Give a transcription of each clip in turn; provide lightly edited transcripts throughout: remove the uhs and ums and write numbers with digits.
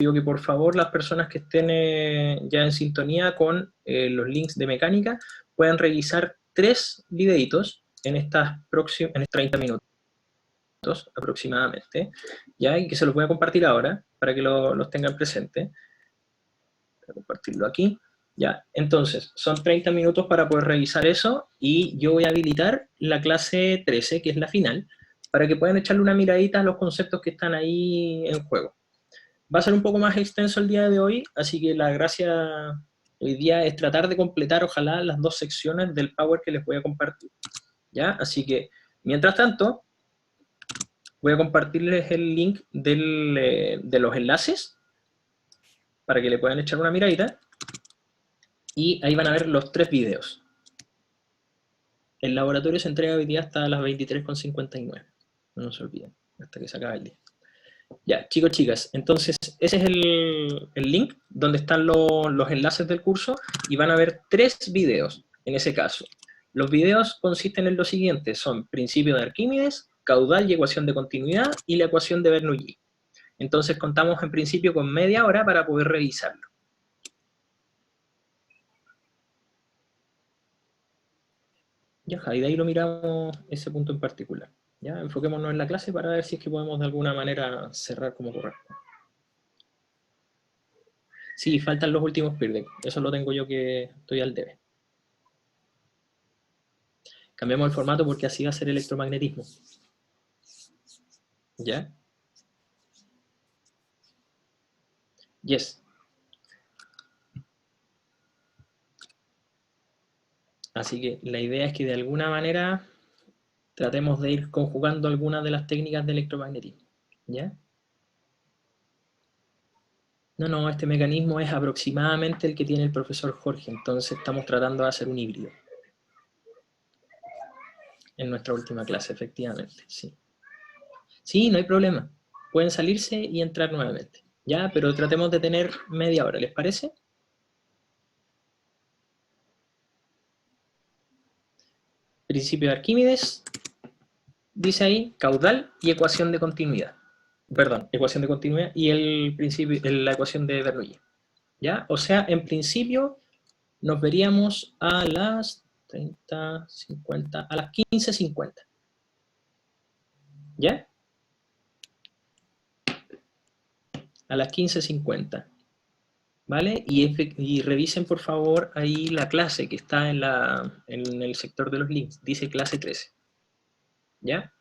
pido que por favor las personas que estén ya en sintonía con los links de mecánica puedan revisar 3 videitos en estos 30 minutos aproximadamente, ¿ya? Y que se los voy a compartir ahora para que los tengan presentes. Voy a compartirlo aquí. Ya, entonces, son 30 minutos para poder revisar eso y yo voy a habilitar la clase 13, que es la final, para que puedan echarle una miradita a los conceptos que están ahí en juego. Va a ser un poco más extenso el día de hoy, así que la gracia hoy día es tratar de completar, ojalá, las 2 secciones del Power que les voy a compartir. ¿Ya? Así que, mientras tanto, voy a compartirles el link de los enlaces para que le puedan echar una miradita. Y ahí van a ver los 3 videos. El laboratorio se entrega hoy día hasta las 23:59. No se olviden, hasta que se acabe el día. Ya, chicos, chicas, entonces ese es el link donde están los enlaces del curso y van a ver 3 videos en ese caso. Los videos consisten en lo siguiente, son principio de Arquímedes, caudal y ecuación de continuidad y la ecuación de Bernoulli. Entonces contamos en principio con media hora para poder revisarlo. Ya, y de ahí lo miramos ese punto en particular. Ya, enfoquémonos en la clase para ver si es que podemos de alguna manera cerrar como corresponde. Sí, faltan los últimos peer. Eso lo tengo yo que estoy al debe. Cambiamos el formato porque así va a ser electromagnetismo. ¿Ya? Yes. Así que la idea es que de alguna manera tratemos de ir conjugando algunas de las técnicas de electromagnetismo. ¿Ya? No, este mecanismo es aproximadamente el que tiene el profesor Jorge, entonces estamos tratando de hacer un híbrido. En nuestra última clase, efectivamente, sí. Sí, no hay problema. Pueden salirse y entrar nuevamente. ¿Ya? Pero tratemos de tener media hora, ¿les parece? Principio de Arquímedes, dice ahí, caudal y ecuación de continuidad. Perdón, ecuación de continuidad y la ecuación de Bernoulli. ¿Ya? O sea, en principio nos veríamos a las 30, 50, a las 15:50. ¿Ya? A las 15:50. ¿Vale? Y revisen por favor ahí la clase que está en el sector de los links. Dice clase 13. ¿Ya?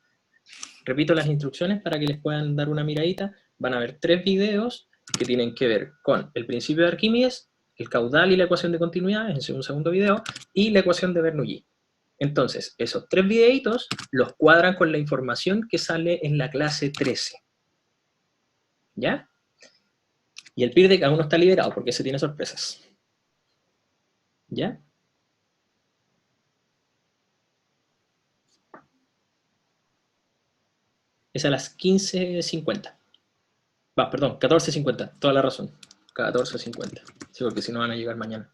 Repito las instrucciones para que les puedan dar una miradita. Van a ver 3 videos que tienen que ver con el principio de Arquímedes, el caudal y la ecuación de continuidad, es un segundo video, y la ecuación de Bernoulli. Entonces, esos 3 videitos los cuadran con la información que sale en la clase 13. ¿Ya? Y el PIRDEC aún no está liberado porque se tiene sorpresas. ¿Ya? Es a las 15:50. Perdón, 14:50, toda la razón. 14:50. Sí, porque si no van a llegar mañana.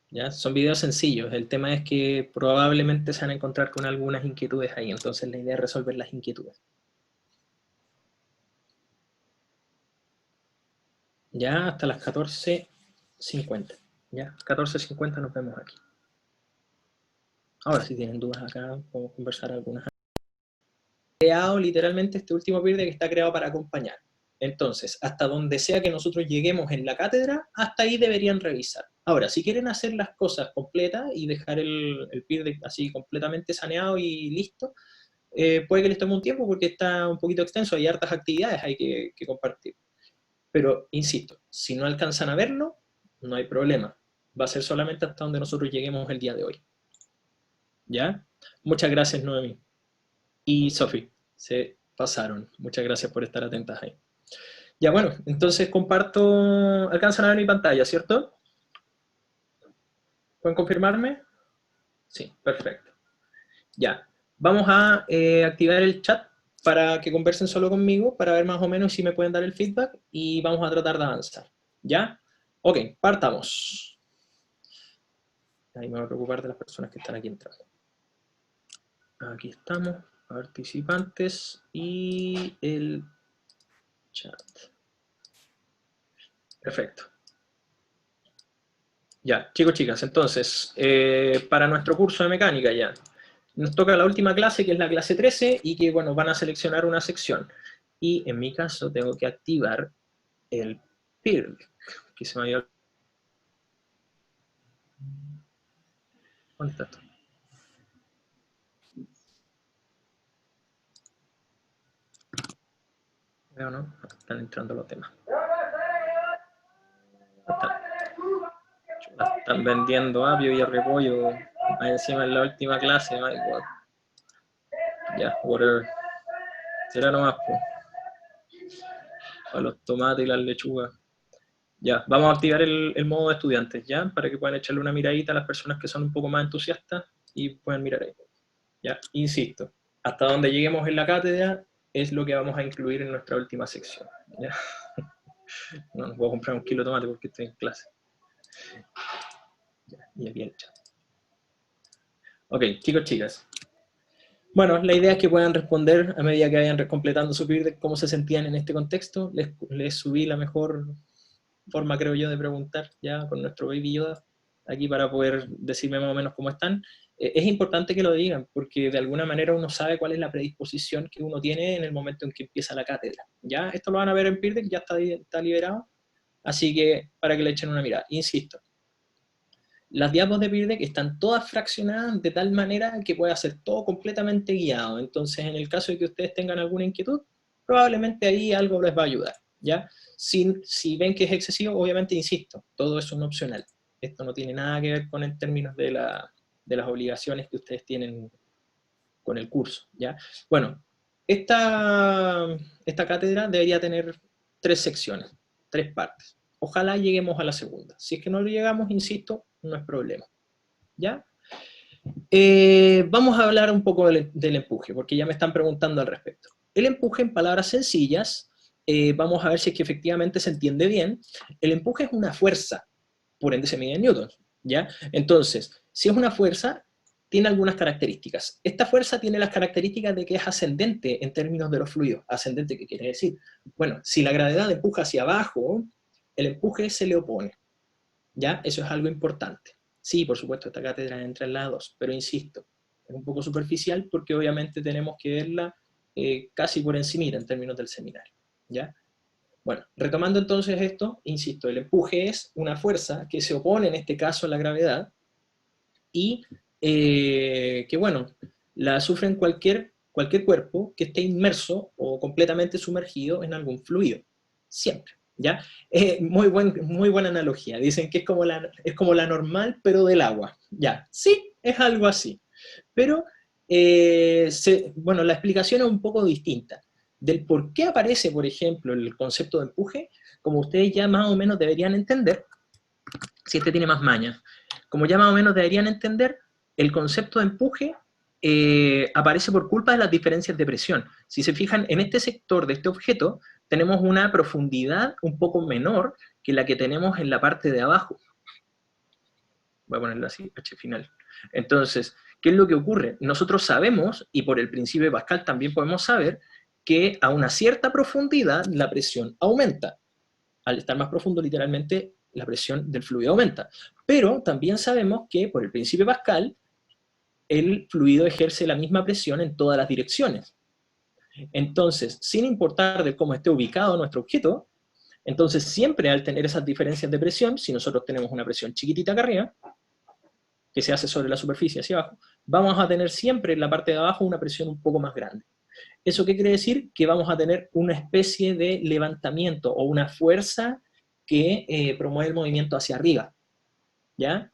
¿Ya? Son videos sencillos, el tema es que probablemente se van a encontrar con algunas inquietudes ahí, entonces la idea es resolver las inquietudes. Ya hasta las 14:50. Ya, 14:50 nos vemos aquí. Ahora, si tienen dudas acá, podemos conversar algunas. Creado literalmente este último PIRDE que está creado para acompañar. Entonces, hasta donde sea que nosotros lleguemos en la cátedra, hasta ahí deberían revisar. Ahora, si quieren hacer las cosas completas y dejar el PIRDE así completamente saneado y listo, puede que les tome un tiempo porque está un poquito extenso, hay hartas actividades hay que compartir. Pero, insisto, si no alcanzan a verlo, no hay problema. Va a ser solamente hasta donde nosotros lleguemos el día de hoy. ¿Ya? Muchas gracias, Noemi. Y Sofi, se pasaron. Muchas gracias por estar atentas ahí. Ya, bueno, entonces comparto, alcanzan a ver mi pantalla, ¿cierto? ¿Pueden confirmarme? Sí, perfecto. Ya, vamos a activar el chat para que conversen solo conmigo, para ver más o menos si me pueden dar el feedback y vamos a tratar de avanzar. ¿Ya? Ok, partamos. Ahí me voy a preocupar de las personas que están aquí entrando. Aquí estamos. participantes y el chat. Perfecto. Ya, chicos, chicas, entonces, para nuestro curso de mecánica ya, nos toca la última clase, que es la clase 13, y que, bueno, van a seleccionar una sección. Y en mi caso tengo que activar el PIRL, que se me había... ¿Dónde está esto? Veo, ¿no? Están entrando los temas. Están vendiendo apio y repollo. Ahí encima en la última clase, my God. Ya, whatever. Será nomás, pues. Para los tomates y las lechugas. Ya, vamos a activar el modo de estudiantes, ¿ya? Para que puedan echarle una miradita a las personas que son un poco más entusiastas y puedan mirar ahí. Ya, insisto, hasta donde lleguemos en la cátedra es lo que vamos a incluir en nuestra última sección. ¿Ya? No nos voy a comprar un kilo de tomate porque estoy en clase. Ya, y aquí el chat. Ok, chicos, chicas. Bueno, la idea es que puedan responder a medida que vayan completando su PIR de cómo se sentían en este contexto. Les subí la mejor forma, creo yo, de preguntar ya con nuestro Baby Yoda aquí para poder decirme más o menos cómo están. Es importante que lo digan, porque de alguna manera uno sabe cuál es la predisposición que uno tiene en el momento en que empieza la cátedra. Ya, esto lo van a ver en PIRDEC, ya está liberado, así que para que le echen una mirada. Insisto, las diapos de PIRDEC están todas fraccionadas de tal manera que pueda ser todo completamente guiado. Entonces, en el caso de que ustedes tengan alguna inquietud, probablemente ahí algo les va a ayudar, ¿ya? Si ven que es excesivo, obviamente, insisto, todo es un opcional. Esto no tiene nada que ver con en términos de las obligaciones que ustedes tienen con el curso, ¿ya? Bueno, esta cátedra debería tener 3 secciones, 3 partes. Ojalá lleguemos a la segunda. Si es que no llegamos, insisto, no es problema, ¿ya? Vamos a hablar un poco del empuje, porque ya me están preguntando al respecto. El empuje, en palabras sencillas, vamos a ver si es que efectivamente se entiende bien. El empuje es una fuerza, por ende se mide en newtons, ¿ya? Entonces, si es una fuerza, tiene algunas características. Esta fuerza tiene las características de que es ascendente en términos de los fluidos. ¿Ascendente qué quiere decir? Bueno, si la gravedad empuja hacia abajo, el empuje se le opone, ¿ya? Eso es algo importante. Sí, por supuesto, esta cátedra entra en la 2, pero insisto, es un poco superficial porque obviamente tenemos que verla casi por encimita en términos del seminario, ¿ya? Bueno, retomando entonces esto, insisto, el empuje es una fuerza que se opone en este caso a la gravedad y que, bueno, la sufren cualquier cuerpo que esté inmerso o completamente sumergido en algún fluido, siempre, ¿ya? Muy buena analogía, dicen que es como la normal, pero del agua, ¿ya? Sí, es algo así, pero, bueno, la explicación es un poco distinta. Del por qué aparece, por ejemplo, el concepto de empuje, como ustedes ya más o menos deberían entender, si este tiene más mañas, como ya más o menos deberían entender, el concepto de empuje aparece por culpa de las diferencias de presión. Si se fijan, en este sector de este objeto tenemos una profundidad un poco menor que la que tenemos en la parte de abajo. Voy a ponerlo así, H final. Entonces, ¿qué es lo que ocurre? Nosotros sabemos, y por el principio de Pascal también podemos saber, que a una cierta profundidad la presión aumenta. Al estar más profundo, literalmente, la presión del fluido aumenta. Pero también sabemos que, por el principio de Pascal, el fluido ejerce la misma presión en todas las direcciones. Entonces, sin importar de cómo esté ubicado nuestro objeto, entonces siempre al tener esas diferencias de presión, si nosotros tenemos una presión chiquitita acá arriba, que se hace sobre la superficie hacia abajo, vamos a tener siempre en la parte de abajo una presión un poco más grande. ¿Eso qué quiere decir? Que vamos a tener una especie de levantamiento o una fuerza que promueve el movimiento hacia arriba. ¿Ya?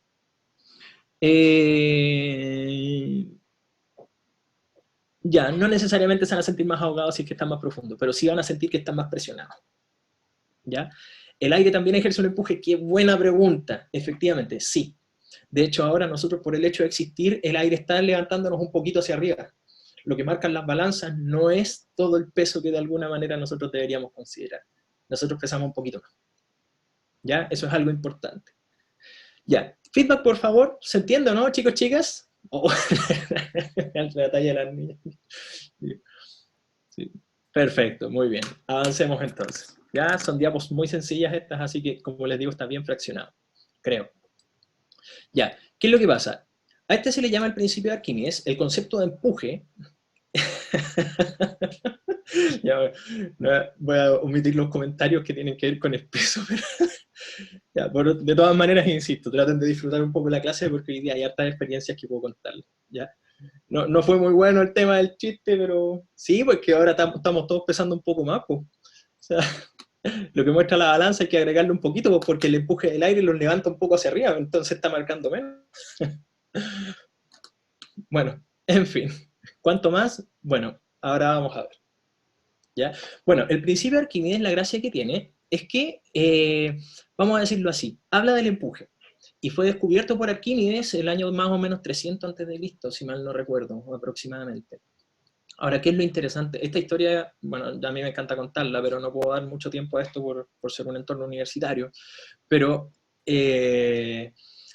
Ya, no necesariamente se van a sentir más ahogados si es que están más profundos, pero sí van a sentir que están más presionados. ¿Ya? ¿El aire también ejerce un empuje? Qué buena pregunta. Efectivamente, sí. De hecho, ahora nosotros, por el hecho de existir, el aire está levantándonos un poquito hacia arriba. Lo que marcan las balanzas no es todo el peso que de alguna manera nosotros deberíamos considerar. Nosotros pesamos un poquito más. ¿Ya? Eso es algo importante. Ya. Feedback, por favor. ¿Se entiende o no, chicos, chicas? Oh, la talla de las niñas. Sí, sí. Perfecto, muy bien. Avancemos entonces. Ya son diapos muy sencillas estas, así que como les digo, está bien fraccionado, creo. Ya, ¿qué es lo que pasa? A este se le llama el principio de Arquímedes, el concepto de empuje. Ya, voy a omitir los comentarios que tienen que ver con el peso, pero ya, de todas maneras, insisto, traten de disfrutar un poco la clase porque hoy día hay hartas experiencias que puedo contarles. ¿Ya? No, no fue muy bueno el tema del chiste, pero sí, porque ahora estamos todos pesando un poco más. Pues. O sea, lo que muestra la balanza hay que agregarle un poquito pues, porque el empuje del aire los levanta un poco hacia arriba, entonces está marcando menos. Bueno, en fin. ¿Cuánto más? Bueno, ahora vamos a ver. ¿Ya? Bueno, el principio de Arquímedes, la gracia que tiene es que, vamos a decirlo así, habla del empuje. Y fue descubierto por Arquímedes el año más o menos 300 antes de Cristo, si mal no recuerdo, aproximadamente. Ahora, ¿qué es lo interesante? Esta historia, bueno, a mí me encanta contarla, pero no puedo dar mucho tiempo a esto por ser un entorno universitario. Pero,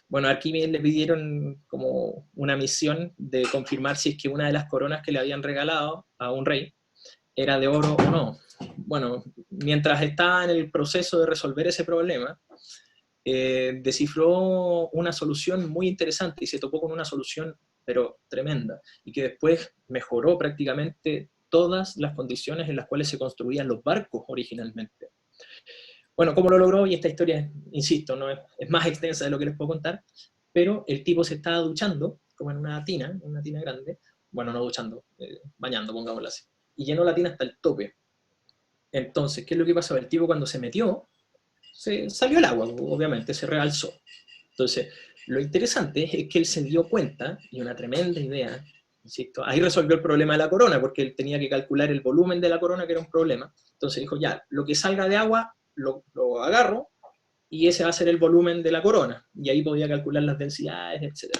bueno, a Arquímedes le pidieron como una misión de confirmar si es que una de las coronas que le habían regalado a un rey era de oro o no. Bueno, mientras estaba en el proceso de resolver ese problema, descifró una solución muy interesante y se topó con una solución, pero tremenda, y que después mejoró prácticamente todas las condiciones en las cuales se construían los barcos originalmente. Bueno, ¿cómo lo logró? Y esta historia, insisto, no es más extensa de lo que les puedo contar, pero el tipo se estaba duchando, como en una tina grande, bueno, no duchando, bañando, pongámoslo así, y llenó la tina hasta el tope. Entonces, ¿qué es lo que pasó? El tipo cuando se metió, se salió el agua, obviamente, se realzó. Entonces, lo interesante es que él se dio cuenta, y una tremenda idea, insisto, ahí resolvió el problema de la corona, porque él tenía que calcular el volumen de la corona, que era un problema. Entonces dijo, ya, lo que salga de agua, lo agarro, y ese va a ser el volumen de la corona. Y ahí podía calcular las densidades, etc.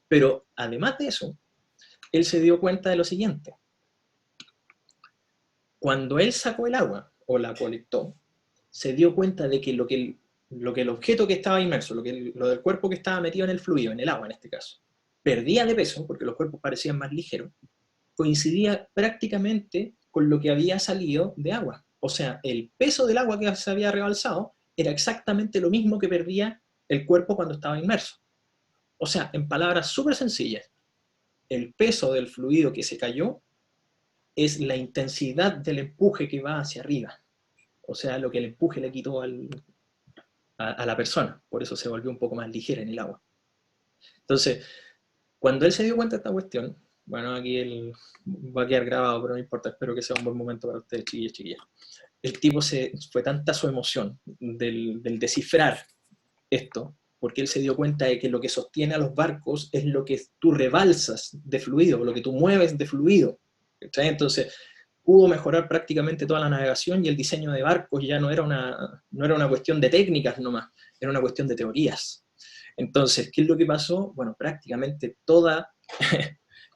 Pero además de eso, él se dio cuenta de lo siguiente. Cuando él sacó el agua, o la colectó, se dio cuenta de que lo que el objeto que estaba inmerso, lo del cuerpo que estaba metido en el fluido, en el agua en este caso, perdía de peso, porque los cuerpos parecían más ligeros, coincidía prácticamente con lo que había salido de agua. O sea, el peso del agua que se había rebalsado era exactamente lo mismo que perdía el cuerpo cuando estaba inmerso. O sea, en palabras súper sencillas, el peso del fluido que se cayó es la intensidad del empuje que va hacia arriba. O sea, lo que el empuje le quitó a la persona. Por eso se volvió un poco más ligera en el agua. Entonces, cuando él se dio cuenta de esta cuestión, bueno, aquí él va a quedar grabado, pero no importa, espero que sea un buen momento para ustedes, chiquillos, chiquillas. El tipo fue tanta su emoción del descifrar esto, porque él se dio cuenta de que lo que sostiene a los barcos es lo que tú rebalsas de fluido, lo que tú mueves de fluido. Entonces, pudo mejorar prácticamente toda la navegación y el diseño de barcos ya no era una cuestión de técnicas nomás, era una cuestión de teorías. Entonces, ¿qué es lo que pasó? Bueno, prácticamente toda,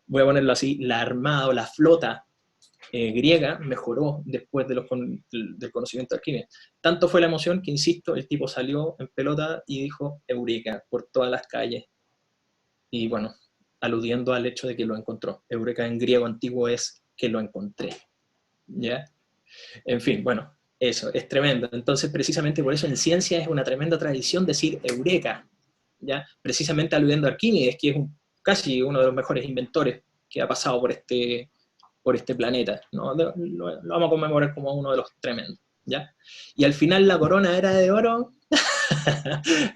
voy a ponerlo así, la armada o la flota griega mejoró después del conocimiento de Arquímedes. Tanto fue la emoción que, insisto, el tipo salió en pelota y dijo Eureka por todas las calles. Y bueno, aludiendo al hecho de que lo encontró. Eureka en griego antiguo es que lo encontré. ¿Ya? En fin, bueno, eso, es tremendo. Entonces, precisamente por eso en ciencia es una tremenda tradición decir Eureka, ¿ya? Precisamente aludiendo a Arquímedes, que es casi uno de los mejores inventores que ha pasado por este planeta, ¿no? Lo vamos a conmemorar como uno de los tremendos, ¿ya? Y al final la corona era de oro.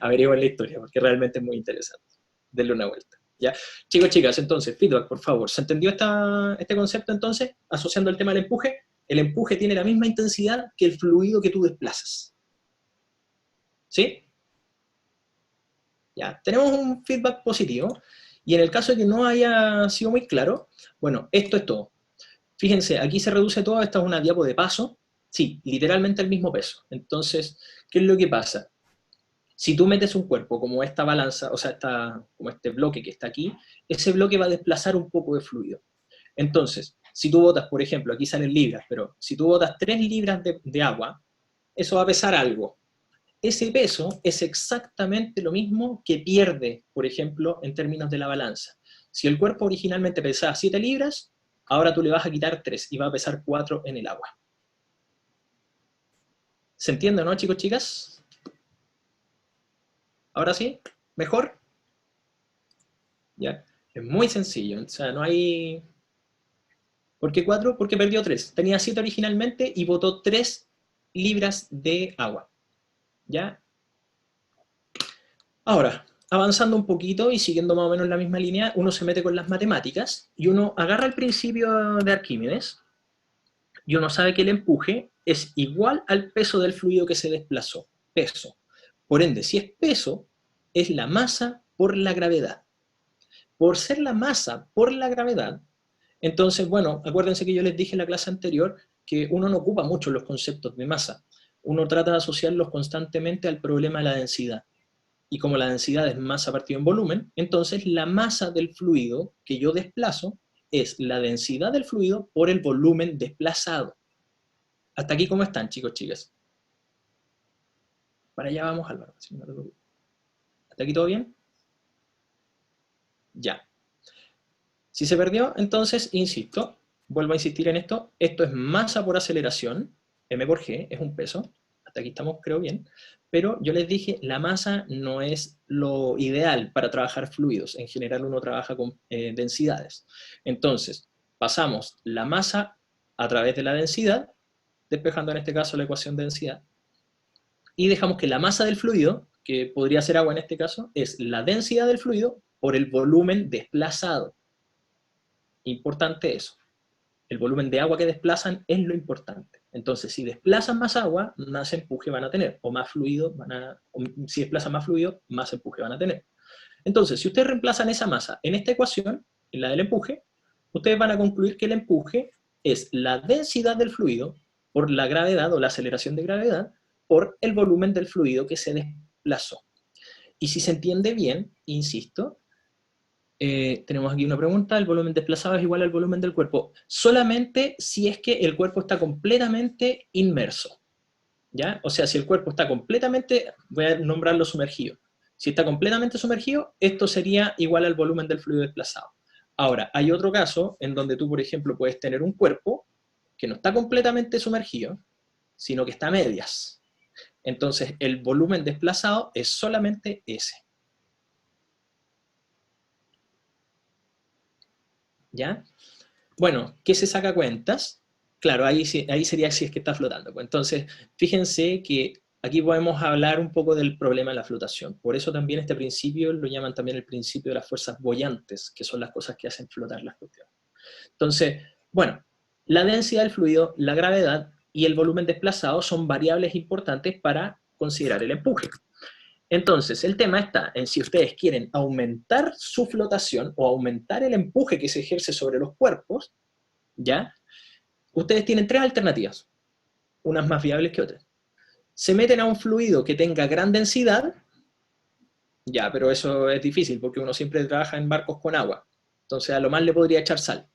Averigüen la historia, porque realmente es muy interesante. Denle una vuelta. ¿Ya? Chicos, chicas, entonces, feedback, por favor. ¿Se entendió este concepto entonces? Asociando el tema del empuje. El empuje tiene la misma intensidad que el fluido que tú desplazas. ¿Sí? Ya, tenemos un feedback positivo. Y en el caso de que no haya sido muy claro, bueno, esto es todo. Fíjense, aquí se reduce todo, esta es una diapo de paso. Sí, literalmente el mismo peso. Entonces, ¿qué es lo que pasa? Si tú metes un cuerpo como esta balanza, o sea, como este bloque que está aquí, ese bloque va a desplazar un poco de fluido. Entonces, si tú botas, por ejemplo, aquí salen libras, pero si tú botas 3 libras de agua, eso va a pesar algo. Ese peso es exactamente lo mismo que pierde, por ejemplo, en términos de la balanza. Si el cuerpo originalmente pesaba 7 libras, ahora tú le vas a quitar 3 y va a pesar 4 en el agua. ¿Se entiende, no, chicos, chicas? ¿Ahora sí? ¿Mejor? ¿Ya? Es muy sencillo, o sea, no hay... ¿Por qué 4? Porque perdió 3. Tenía 7 originalmente y botó 3 libras de agua. ¿Ya? Ahora, avanzando un poquito y siguiendo más o menos la misma línea, uno se mete con las matemáticas y uno agarra el principio de Arquímedes y uno sabe que el empuje es igual al peso del fluido que se desplazó. Peso. Por ende, si es peso, es la masa por la gravedad. Por ser la masa por la gravedad, entonces, bueno, acuérdense que yo les dije en la clase anterior que uno no ocupa mucho los conceptos de masa. Uno trata de asociarlos constantemente al problema de la densidad. Y como la densidad es masa partido en volumen, entonces la masa del fluido que yo desplazo es la densidad del fluido por el volumen desplazado. ¿Hasta aquí cómo están, chicos, chicas? Para allá vamos, Álvaro. ¿Hasta aquí todo bien? Ya. Si se perdió, entonces, insisto, vuelvo a insistir en esto, esto es masa por aceleración, m por g, es un peso, hasta aquí estamos creo bien, pero yo les dije, la masa no es lo ideal para trabajar fluidos, en general uno trabaja con densidades. Entonces, pasamos la masa a través de la densidad, despejando en este caso la ecuación de densidad, y dejamos que la masa del fluido, que podría ser agua en este caso, es la densidad del fluido por el volumen desplazado. Importante eso. El volumen de agua que desplazan es lo importante. Entonces, si desplazan más agua, más empuje van a tener, o más fluido o si desplazan más fluido, más empuje van a tener. Entonces, si ustedes reemplazan esa masa en esta ecuación, en la del empuje, ustedes van a concluir que el empuje es la densidad del fluido por la gravedad o la aceleración de gravedad por el volumen del fluido que se desplazó. Y si se entiende bien, insisto, tenemos aquí una pregunta, ¿el volumen desplazado es igual al volumen del cuerpo? Solamente si es que el cuerpo está completamente inmerso, ¿ya? O sea, si el cuerpo está completamente, voy a nombrarlo sumergido, si está completamente sumergido, esto sería igual al volumen del fluido desplazado. Ahora, hay otro caso en donde tú, por ejemplo, puedes tener un cuerpo que no está completamente sumergido, sino que está a medias. Entonces, el volumen desplazado es solamente ese. ¿Ya? Bueno, ¿qué se saca cuentas? Claro, ahí sería si es que está flotando. Pues entonces, fíjense que aquí podemos hablar un poco del problema de la flotación. Por eso también este principio lo llaman también el principio de las fuerzas boyantes, que son las cosas que hacen flotar las cuestiones. Entonces, bueno, la densidad del fluido, la gravedad y el volumen desplazado son variables importantes para considerar el empuje. Entonces, el tema está en si ustedes quieren aumentar su flotación o aumentar el empuje que se ejerce sobre los cuerpos, ¿ya? Ustedes tienen tres alternativas, unas más viables que otras. Se meten a un fluido que tenga gran densidad, ya, pero eso es difícil porque uno siempre trabaja en barcos con agua. Entonces, a lo más le podría echar sal.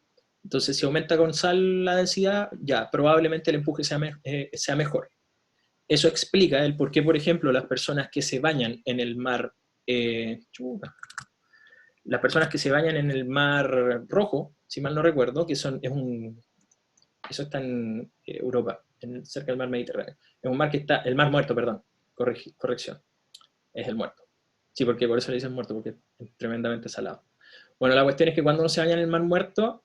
Entonces, si aumenta con sal la densidad, ya, probablemente el empuje sea mejor. Eso explica el por qué, por ejemplo, las personas que se bañan en el mar, las personas que se bañan en el mar Rojo, si mal no recuerdo, eso está en Europa, cerca del mar Mediterráneo. Es un mar que está, el mar Muerto, perdón, corrección, es el muerto. Sí, porque por eso le dicen muerto, porque es tremendamente salado. Bueno, la cuestión es que cuando uno se baña en el mar Muerto,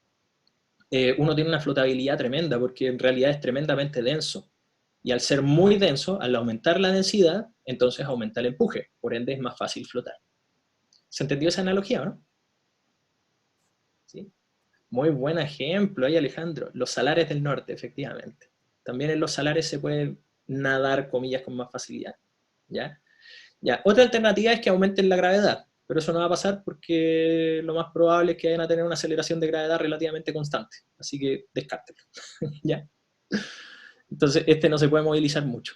uno tiene una flotabilidad tremenda, porque en realidad es tremendamente denso. Y al ser muy denso, al aumentar la densidad, entonces aumenta el empuje, por ende es más fácil flotar. ¿Se entendió esa analogía, no? ¿Sí? Muy buen ejemplo ahí, Alejandro. Los salares del norte, efectivamente. También en los salares se puede nadar, comillas, con más facilidad. ¿Ya? Ya. Otra alternativa es que aumenten la gravedad, pero eso no va a pasar porque lo más probable es que vayan a tener una aceleración de gravedad relativamente constante. Así que descártelo. ¿Ya? Entonces, este no se puede movilizar mucho.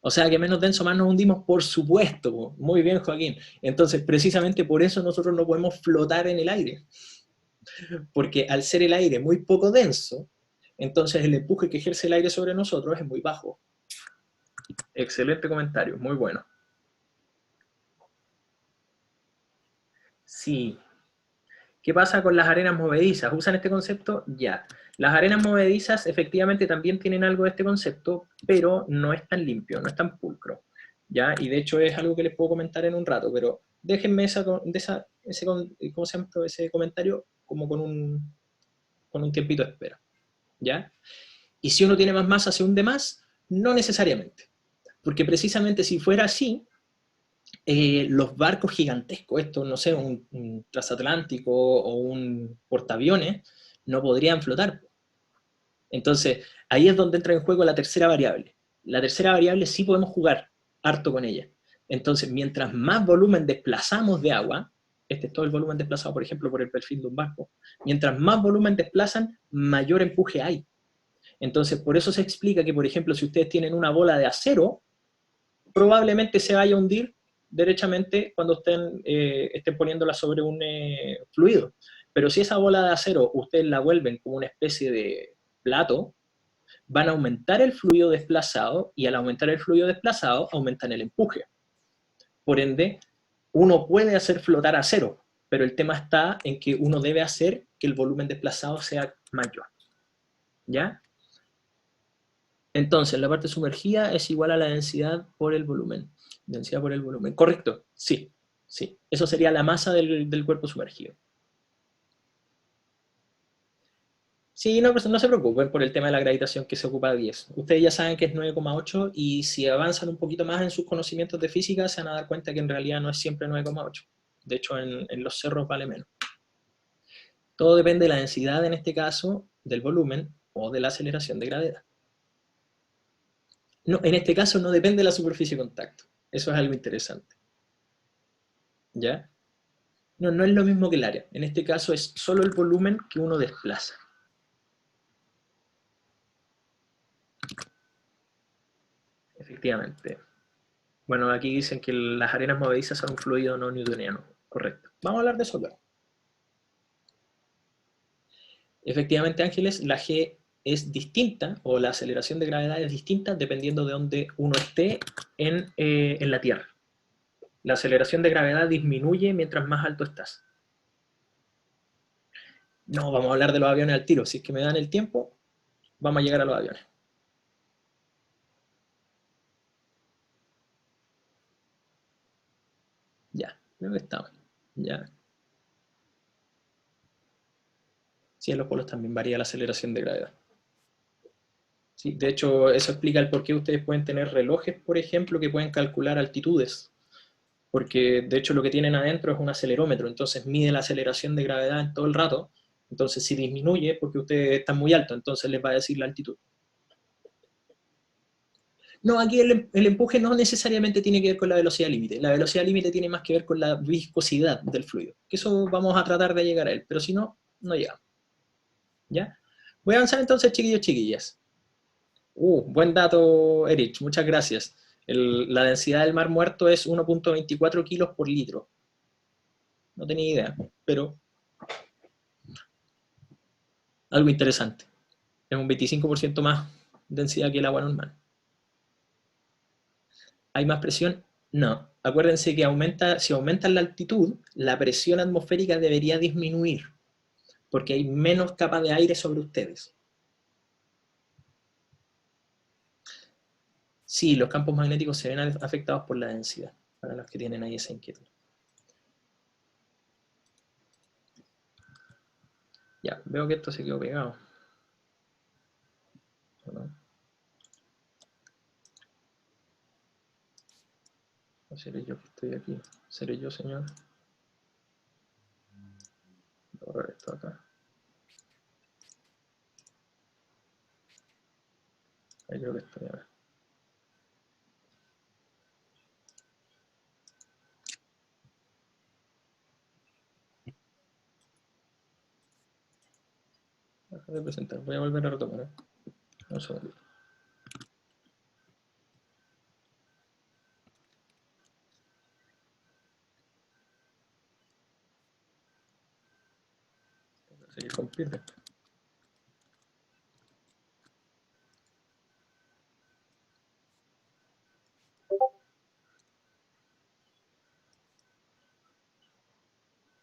O sea que menos denso, más nos hundimos, por supuesto. Muy bien, Joaquín. Entonces, precisamente por eso nosotros no podemos flotar en el aire. Porque al ser el aire muy poco denso, entonces el empuje que ejerce el aire sobre nosotros es muy bajo. Excelente comentario, muy bueno. Sí, ¿Qué pasa con las arenas movedizas? ¿Usan este concepto? Ya. Las arenas movedizas efectivamente también tienen algo de este concepto, pero no es tan limpio, no es tan pulcro. ¿Ya? Y de hecho es algo que les puedo comentar en un rato, pero déjenme ¿cómo se llama esto? Ese comentario como con un tiempito de espera. ¿Ya? Y si uno tiene más masa, se hunde más, no necesariamente. Porque precisamente si fuera así, los barcos gigantescos, estos, no sé, un transatlántico o un portaaviones, no podrían flotar. Entonces, ahí es donde entra en juego la tercera variable. La tercera variable sí podemos jugar harto con ella. Entonces, mientras más volumen desplazamos de agua, este es todo el volumen desplazado, por ejemplo, por el perfil de un barco, mientras más volumen desplazan, mayor empuje hay. Entonces, por eso se explica que, por ejemplo, si ustedes tienen una bola de acero, probablemente se vaya a hundir derechamente cuando estén poniéndola sobre un fluido. Pero si esa bola de acero ustedes la vuelven como una especie de plato, van a aumentar el fluido desplazado y al aumentar el fluido desplazado aumentan el empuje. Por ende, uno puede hacer flotar acero, pero el tema está en que uno debe hacer que el volumen desplazado sea mayor. ¿Ya? Entonces, la parte sumergida es igual a la densidad por el volumen. Densidad por el volumen. Correcto, sí, sí. Eso sería la masa del cuerpo sumergido. Sí, no, no se preocupen por el tema de la gravitación que se ocupa a 10. Ustedes ya saben que es 9,8 y si avanzan un poquito más en sus conocimientos de física se van a dar cuenta que en realidad no es siempre 9,8. De hecho, en los cerros vale menos. Todo depende de la densidad, en este caso, del volumen o de la aceleración de gravedad. No, en este caso no depende de la superficie de contacto. Eso es algo interesante. ¿Ya? No, no es lo mismo que el área. En este caso es solo el volumen que uno desplaza. Efectivamente. Bueno, aquí dicen que las arenas movedizas son un fluido no newtoniano. Correcto. Vamos a hablar de eso luego. Efectivamente, Ángeles, la G es distinta, o la aceleración de gravedad es distinta dependiendo de dónde uno esté en la Tierra. La aceleración de gravedad disminuye mientras más alto estás. No, vamos a hablar de los aviones al tiro. Si es que me dan el tiempo, vamos a llegar a los aviones. Ya, creo que estamos. Ya. Sí, en los polos también varía la aceleración de gravedad. Sí, de hecho, eso explica el por qué ustedes pueden tener relojes, por ejemplo, que pueden calcular altitudes. Porque de hecho lo que tienen adentro es un acelerómetro, entonces mide la aceleración de gravedad en todo el rato. Entonces si disminuye, porque ustedes están muy alto, entonces les va a decir la altitud. No, aquí el empuje no necesariamente tiene que ver con la velocidad límite. La velocidad límite tiene más que ver con la viscosidad del fluido. Que eso vamos a tratar de llegar a él, pero si no, no llegamos. ¿Ya? Voy a avanzar entonces, chiquillos, chiquillas. Buen dato, Erich, muchas gracias. La densidad del mar muerto es 1,24 kilos por litro. No tenía idea, pero algo interesante. Es un 25% más densidad que el agua normal. ¿Hay más presión? No. Acuérdense que si aumenta la altitud, la presión atmosférica debería disminuir, porque hay menos capa de aire sobre ustedes. Sí, los campos magnéticos se ven afectados por la densidad, para los que tienen ahí esa inquietud. Ya, veo que esto se quedó pegado. ¿No? ¿O seré yo que estoy aquí? ¿Seré yo, señor? Voy a borrar esto acá. Ahí creo que estoy ahora. Deja de presentar. Voy a volver a retomar. Un segundo. Voy a seguir con Peter.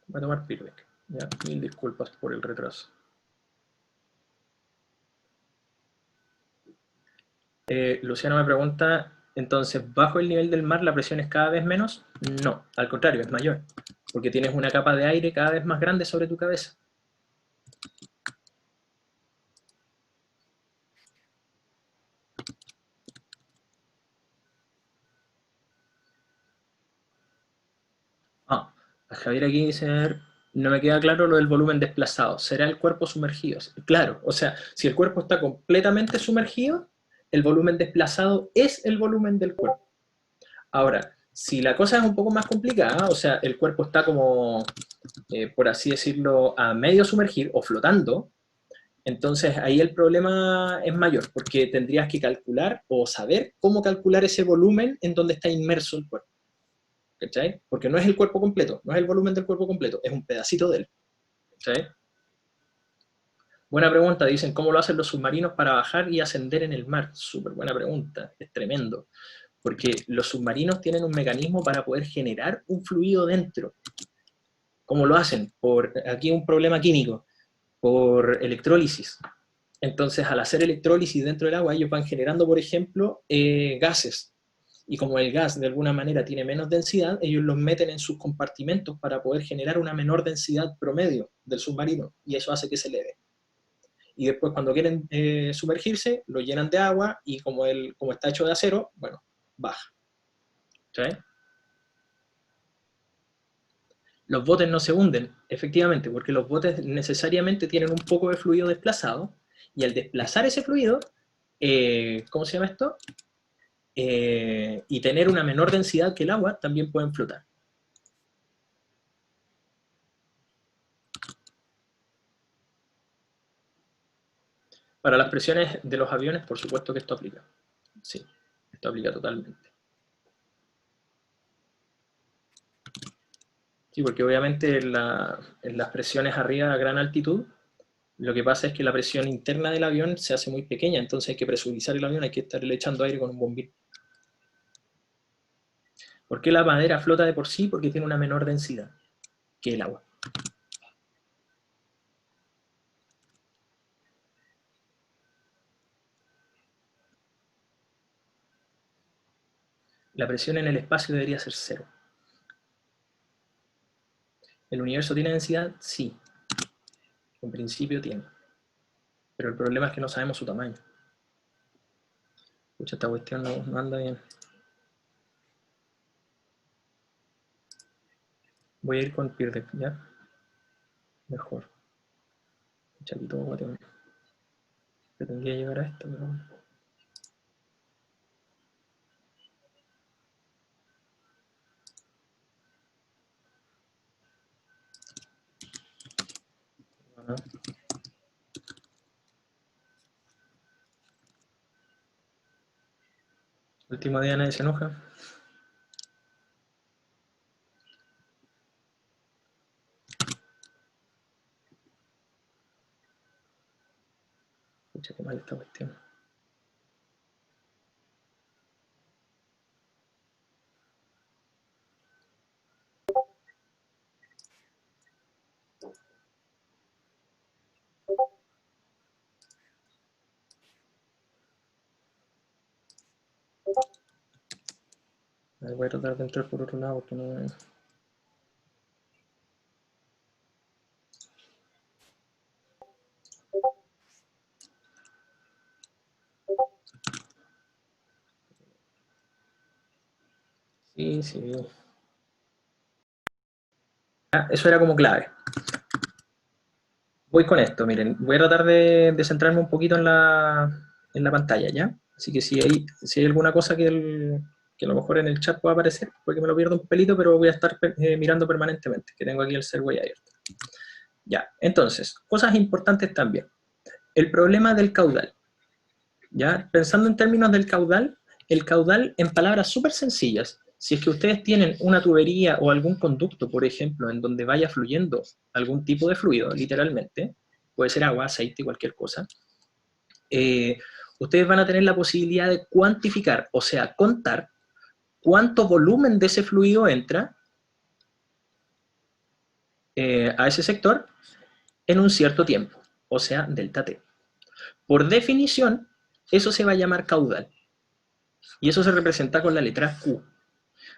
Voy a tomar feedback. Ya, mil disculpas por el retraso. Luciano me pregunta, entonces, ¿bajo el nivel del mar la presión es cada vez menos? No, al contrario, es mayor, porque tienes una capa de aire cada vez más grande sobre tu cabeza. Ah, Javier aquí dice, no me queda claro lo del volumen desplazado. ¿Será el cuerpo sumergido? Claro, o sea, si el cuerpo está completamente sumergido, el volumen desplazado es el volumen del cuerpo. Ahora, si la cosa es un poco más complicada, o sea, el cuerpo está como, por así decirlo, a medio sumergir o flotando, entonces ahí el problema es mayor, porque tendrías que calcular o saber cómo calcular ese volumen en donde está inmerso el cuerpo. ¿Cachai? Porque no es el cuerpo completo, no es el volumen del cuerpo completo, es un pedacito de él. ¿Cachai? Buena pregunta, dicen, ¿cómo lo hacen los submarinos para bajar y ascender en el mar? Súper buena pregunta, es tremendo. Porque los submarinos tienen un mecanismo para poder generar un fluido dentro. ¿Cómo lo hacen? Por aquí un problema químico, por electrólisis. Entonces, al hacer electrólisis dentro del agua, ellos van generando, por ejemplo, gases. Y como el gas de alguna manera tiene menos densidad, ellos los meten en sus compartimentos para poder generar una menor densidad promedio del submarino, y eso hace que se eleve. Y después cuando quieren sumergirse, lo llenan de agua y como está hecho de acero, bueno, baja. ¿Sí? Los botes no se hunden, efectivamente, porque los botes necesariamente tienen un poco de fluido desplazado, y al desplazar ese fluido, ¿cómo se llama esto? Y tener una menor densidad que el agua, también pueden flotar. Para las presiones de los aviones, por supuesto que esto aplica. Sí, esto aplica totalmente. Sí, porque obviamente en las presiones arriba a gran altitud, lo que pasa es que la presión interna del avión se hace muy pequeña, entonces hay que presurizar el avión, hay que estarle echando aire con un bombín. ¿Por qué la madera flota de por sí? Porque tiene una menor densidad que el agua. La presión en el espacio debería ser cero. ¿El universo tiene densidad? Sí. En principio tiene. Pero el problema es que no sabemos su tamaño. Escucha, esta cuestión no anda bien. Voy a ir con Pirdec, ¿ya? Mejor. Escucha, aquí todo guateo. Pretendía llegar a esto, pero bueno. Ajá. Último día nadie se enoja. Escucha, qué mal esta cuestión. Voy a tratar de entrar por otro lado porque no... Sí, sí. Eso era como clave. Voy con esto, miren. Voy a tratar de centrarme un poquito en la pantalla, ¿ya? Así que si hay alguna cosa que a lo mejor en el chat pueda aparecer, porque me lo pierdo un pelito, pero voy a estar mirando permanentemente, que tengo aquí el Serway abierto. Ya, entonces, cosas importantes también. El problema del caudal. ¿Ya? Pensando en términos del caudal, el caudal, en palabras súper sencillas, si es que ustedes tienen una tubería o algún conducto, por ejemplo, en donde vaya fluyendo algún tipo de fluido, literalmente, puede ser agua, aceite, cualquier cosa, ustedes van a tener la posibilidad de cuantificar, o sea, contar cuánto volumen de ese fluido entra a ese sector en un cierto tiempo, o sea, delta t. Por definición, eso se va a llamar caudal. Y eso se representa con la letra Q.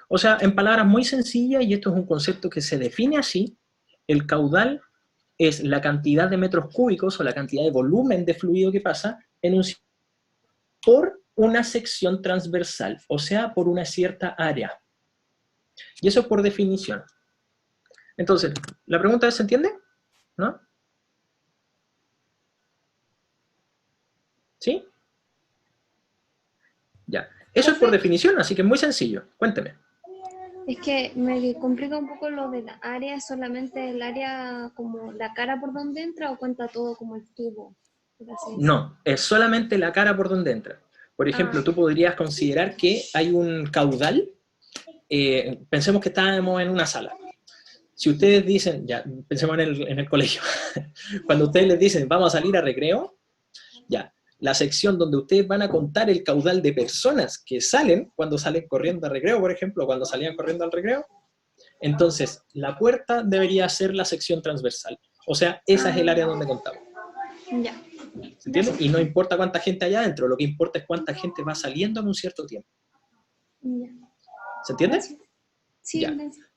O sea, en palabras muy sencillas, y esto es un concepto que se define así, el caudal es la cantidad de metros cúbicos o la cantidad de volumen de fluido que pasa en un por una sección transversal, o sea, por una cierta área. Y eso es por definición. Entonces, la pregunta es, ¿se entiende? ¿No? ¿Sí? Ya. Eso es por Profe, definición, así que es muy sencillo. Cuénteme. es que me complica un poco lo de la área, ¿solamente el área como la cara por donde entra o cuenta todo como el tubo, por así decirlo? No, es solamente la cara por donde entra. Por Ah, ejemplo, tú podrías considerar que hay un caudal, pensemos que estamos en una sala. Si ustedes dicen, ya, pensemos en el colegio, cuando ustedes les dicen, vamos a salir a recreo, ya, la sección donde ustedes van a contar el caudal de personas que salen cuando salen corriendo a recreo, por ejemplo, cuando salían corriendo al recreo, entonces la puerta debería ser la sección transversal. O sea, esa es el área donde contamos. ya, ¿Se ya entiende? sé. Y no importa cuánta gente hay adentro, lo que importa es cuánta gente va saliendo en un cierto tiempo. Ya. ¿Se entiende? Gracias. Sí, Ya. gracias.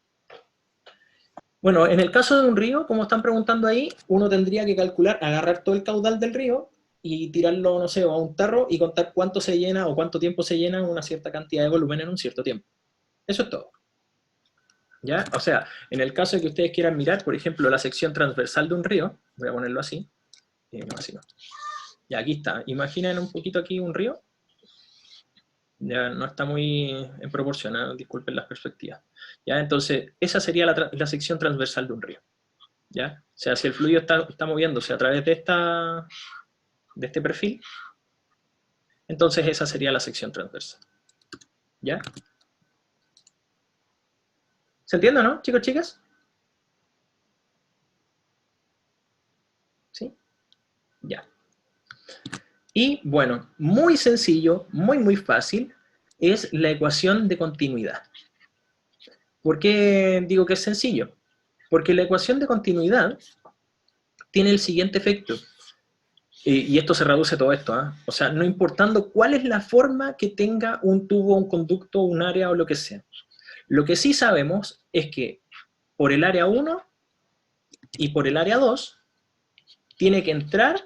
Bueno, en el caso de un río, como están preguntando ahí, uno tendría que calcular, agarrar todo el caudal del río y tirarlo, no sé, a un tarro y contar cuánto se llena o cuánto tiempo se llena una cierta cantidad de volumen en un cierto tiempo. Eso es todo. ¿Ya? O sea, en el caso de que ustedes quieran mirar, por ejemplo, la sección transversal de un río, voy a ponerlo así, no, así no. Ya, aquí está. Imaginen un poquito aquí un río. Ya no está muy en proporción, ¿eh? Disculpen las perspectivas. ¿Ya? Entonces, esa sería la sección transversal de un río. ¿Ya? O sea, si el fluido está moviéndose a través de este perfil, entonces esa sería la sección transversal. ¿Ya? ¿Se entiende, no, chicos, chicas? ¿Sí? Ya. Y bueno, muy sencillo, muy fácil, es la ecuación de continuidad. ¿Por qué digo que es sencillo? Porque la ecuación de continuidad tiene el siguiente efecto. Y esto se reduce a todo esto, ¿eh? O sea, no importando cuál es la forma que tenga un tubo, un conducto, un área o lo que sea. Lo que sí sabemos es que por el área 1 y por el área 2 tiene que entrar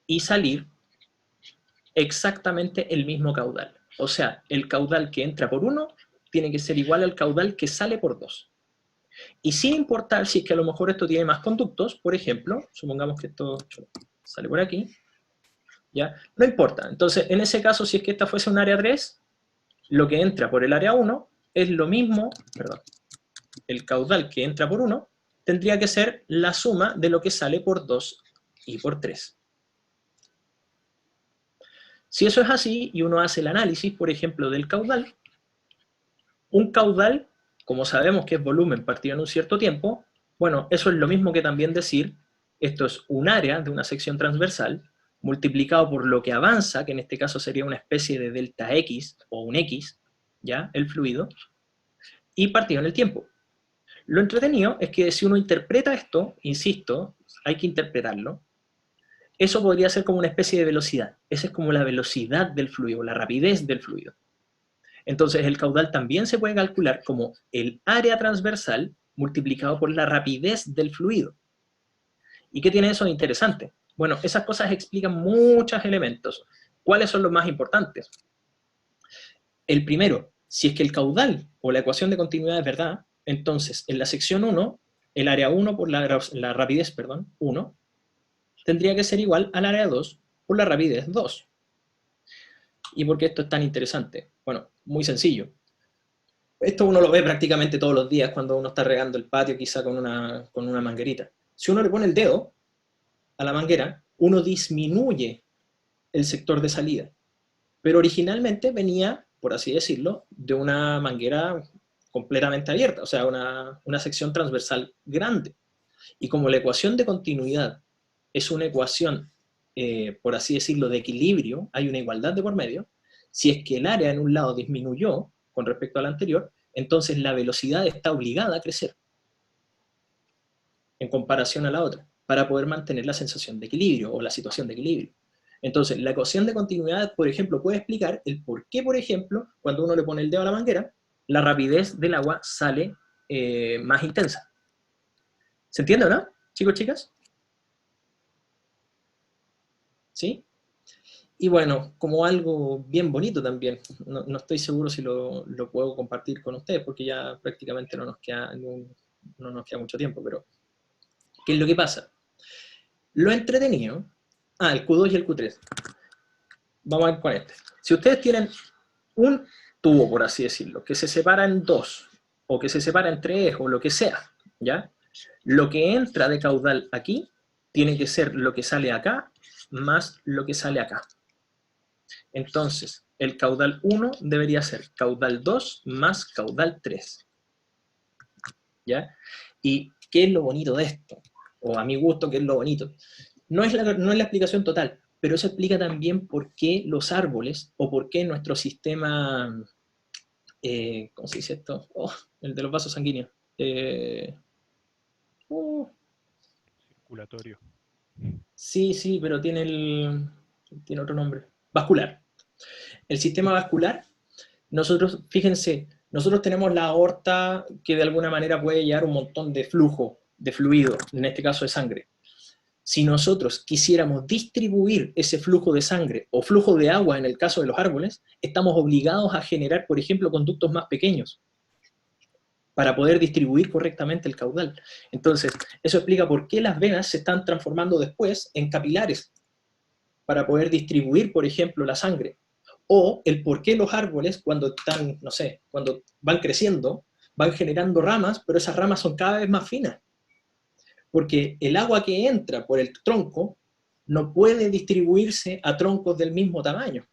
y salir exactamente el mismo caudal. O sea, el caudal que entra por 1 tiene que ser igual al caudal que sale por 2. Y sin importar si es que a lo mejor esto tiene más conductos, por ejemplo, supongamos que esto sale por aquí, ¿ya? No importa. Entonces, en ese caso, si es que esta fuese un área 3, lo que entra por el área 1 es lo mismo, perdón, el caudal que entra por 1 tendría que ser la suma de lo que sale por 2 y por 3. Si eso es así y uno hace el análisis, por ejemplo, del caudal, un caudal, como sabemos que es volumen partido en un cierto tiempo, bueno, eso es lo mismo que también decir, esto es un área de una sección transversal, multiplicado por lo que avanza, que en este caso sería una especie de delta X, o un X, ¿ya? El fluido, y partido en el tiempo. Lo entretenido es que si uno interpreta esto, insisto, hay que interpretarlo, eso podría ser como una especie de velocidad. Esa es como la velocidad del fluido, la rapidez del fluido. Entonces el caudal también se puede calcular como el área transversal multiplicado por la rapidez del fluido. ¿Y qué tiene eso de interesante? Bueno, esas cosas explican muchos elementos. ¿Cuáles son los más importantes? El primero, si es que el caudal o la ecuación de continuidad es verdad, entonces en la sección 1, el área 1 por la rapidez, 1, tendría que ser igual al área 2 por la rapidez 2. ¿Y por qué esto es tan interesante? Bueno, muy sencillo. Esto uno lo ve prácticamente todos los días cuando uno está regando el patio, quizá con una manguerita. Si uno le pone el dedo a la manguera, uno disminuye el sector de salida. Pero originalmente venía, por así decirlo, de una manguera completamente abierta, o sea, una sección transversal grande. Y como la ecuación de continuidad es una ecuación, por así decirlo, de equilibrio, hay una igualdad de por medio, si es que el área en un lado disminuyó con respecto al anterior, entonces la velocidad está obligada a crecer. en comparación a la otra, para poder mantener la sensación de equilibrio o la situación de equilibrio. Entonces, la ecuación de continuidad, por ejemplo, puede explicar el por qué, por ejemplo, cuando uno le pone el dedo a la manguera, la rapidez del agua sale más intensa. ¿Se entiende, no? Chicos, chicas. ¿Sí? Y bueno, como algo bien bonito también, no estoy seguro si lo puedo compartir con ustedes, porque ya prácticamente no nos queda mucho tiempo, pero ¿qué es lo que pasa? Lo entretenido, el Q2 y el Q3. Vamos a ver con este. Si ustedes tienen un tubo, por así decirlo, que se separa en dos, o que se separa en tres, o lo que sea, ¿ya? Lo que entra de caudal aquí tiene que ser lo que sale acá más lo que sale acá. Entonces, el caudal 1 debería ser caudal 2 más caudal 3. ¿Ya? ¿Y qué es lo bonito de esto? O a mi gusto, ¿qué es lo bonito? No es la explicación total, pero eso explica también por qué los árboles, o por qué nuestro sistema, ¿cómo se dice esto? El de los vasos sanguíneos. Circulatorio. Sí, pero tiene otro nombre. Vascular. El sistema vascular, nosotros, fíjense, nosotros tenemos la aorta que de alguna manera puede llevar un montón de flujo, de fluido, en este caso de sangre. Si nosotros quisiéramos distribuir ese flujo de sangre o flujo de agua en el caso de los árboles, estamos obligados a generar, por ejemplo, conductos más pequeños para poder distribuir correctamente el caudal. Entonces, eso explica por qué las venas se están transformando después en capilares para poder distribuir, por ejemplo, la sangre. O el por qué los árboles, cuando están, no sé, cuando van creciendo, van generando ramas, pero esas ramas son cada vez más finas. Porque el agua que entra por el tronco no puede distribuirse a troncos del mismo tamaño.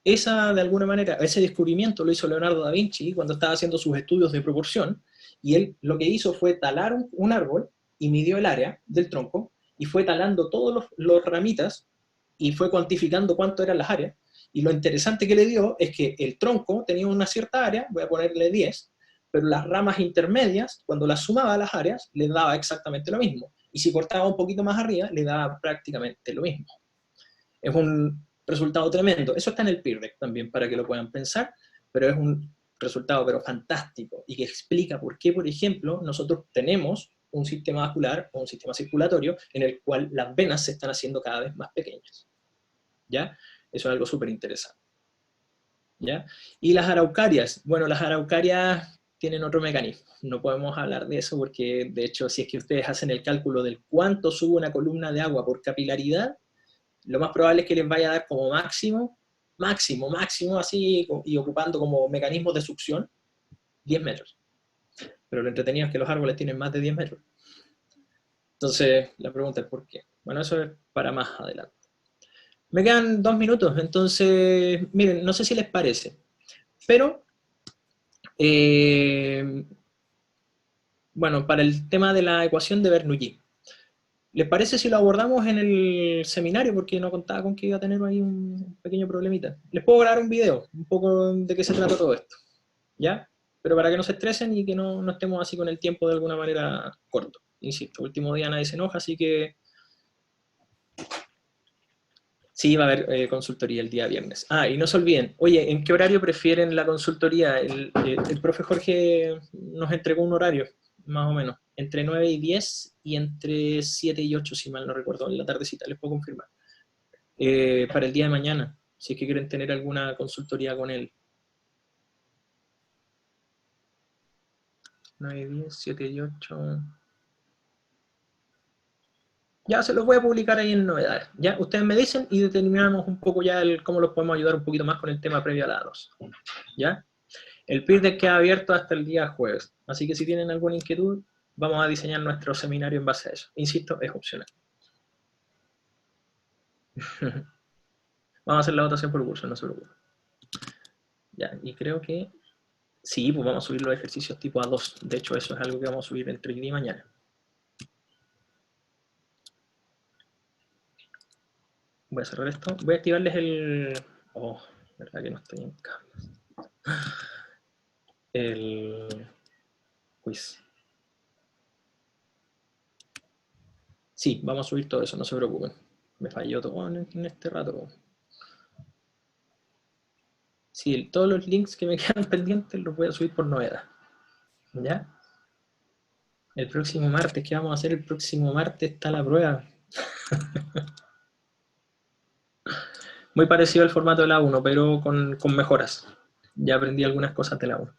De alguna manera, ese descubrimiento lo hizo Leonardo da Vinci cuando estaba haciendo sus estudios de proporción, y él lo que hizo fue talar un árbol y midió el área del tronco, y fue talando todas las ramitas, y fue cuantificando cuánto eran las áreas, y lo interesante que le dio es que el tronco tenía una cierta área, voy a ponerle 10, pero las ramas intermedias, cuando las sumaba a las áreas, le daba exactamente lo mismo, y si cortaba un poquito más arriba, le daba prácticamente lo mismo. Es un resultado tremendo. Eso está en el PIRDEC también, para que lo puedan pensar, pero es un resultado pero fantástico, y que explica por qué, por ejemplo, nosotros tenemos un sistema vascular o un sistema circulatorio en el cual las venas se están haciendo cada vez más pequeñas. ¿Ya? Eso es algo súper interesante. ¿Ya? Y las araucarias. Bueno, las araucarias tienen otro mecanismo. No podemos hablar de eso porque, de hecho, si es que ustedes hacen el cálculo del cuánto sube una columna de agua por capilaridad, lo más probable es que les vaya a dar como máximo, así, y ocupando como mecanismos de succión, 10 metros. Pero lo entretenido es que los árboles tienen más de 10 metros. Entonces, la pregunta es ¿por qué? Bueno, eso es para más adelante. Me quedan 2 minutos, entonces, miren, no sé si les parece, pero, bueno, para el tema de la ecuación de Bernoulli, ¿les parece si lo abordamos en el seminario? Porque no contaba con que iba a tener ahí un pequeño problemita. Les puedo grabar un video, un poco de qué se trata todo esto, ¿ya? Pero para que no se estresen y que no estemos así con el tiempo de alguna manera corto. Insisto, último día nadie se enoja, así que sí, va a haber consultoría el día viernes. Y no se olviden, oye, ¿en qué horario prefieren la consultoría? El profe Jorge nos entregó un horario, más o menos, entre 9 y 10 y entre 7 y 8, si mal no recuerdo, en la tardecita, les puedo confirmar. Para el día de mañana, si es que quieren tener alguna consultoría con él. 9 y 10, 7 y 8... Ya se los voy a publicar ahí en novedades. Ya, ustedes me dicen y determinamos un poco ya cómo los podemos ayudar un poquito más con el tema previo a la 2. ¿Ya? El PIRDEC queda abierto hasta el día jueves, así que si tienen alguna inquietud, vamos a diseñar nuestro seminario en base a eso. Insisto, es opcional. Vamos a hacer la votación por curso, no se preocupen. Ya, y creo que sí, pues vamos a subir los ejercicios tipo A2. De hecho, eso es algo que vamos a subir entre hoy y mañana. Voy a cerrar esto. Voy a activarles el... Oh, verdad que no estoy en cables. El quiz. Sí, vamos a subir todo eso, no se preocupen. Me falló todo en este rato. Sí, todos los links que me quedan pendientes los voy a subir por novedad. ¿Ya? El próximo martes, ¿qué vamos a hacer? El próximo martes está la prueba. Muy parecido al formato de la 1, pero con mejoras. Ya aprendí algunas cosas de la 1.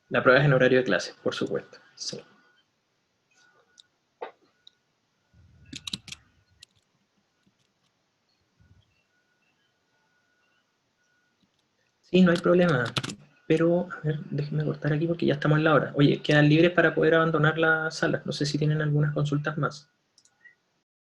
La prueba es en horario de clase, por supuesto. Sí. Sí, no hay problema. Pero, a ver, déjenme cortar aquí porque ya estamos en la hora. Oye, quedan libres para poder abandonar la sala. No sé si tienen algunas consultas más.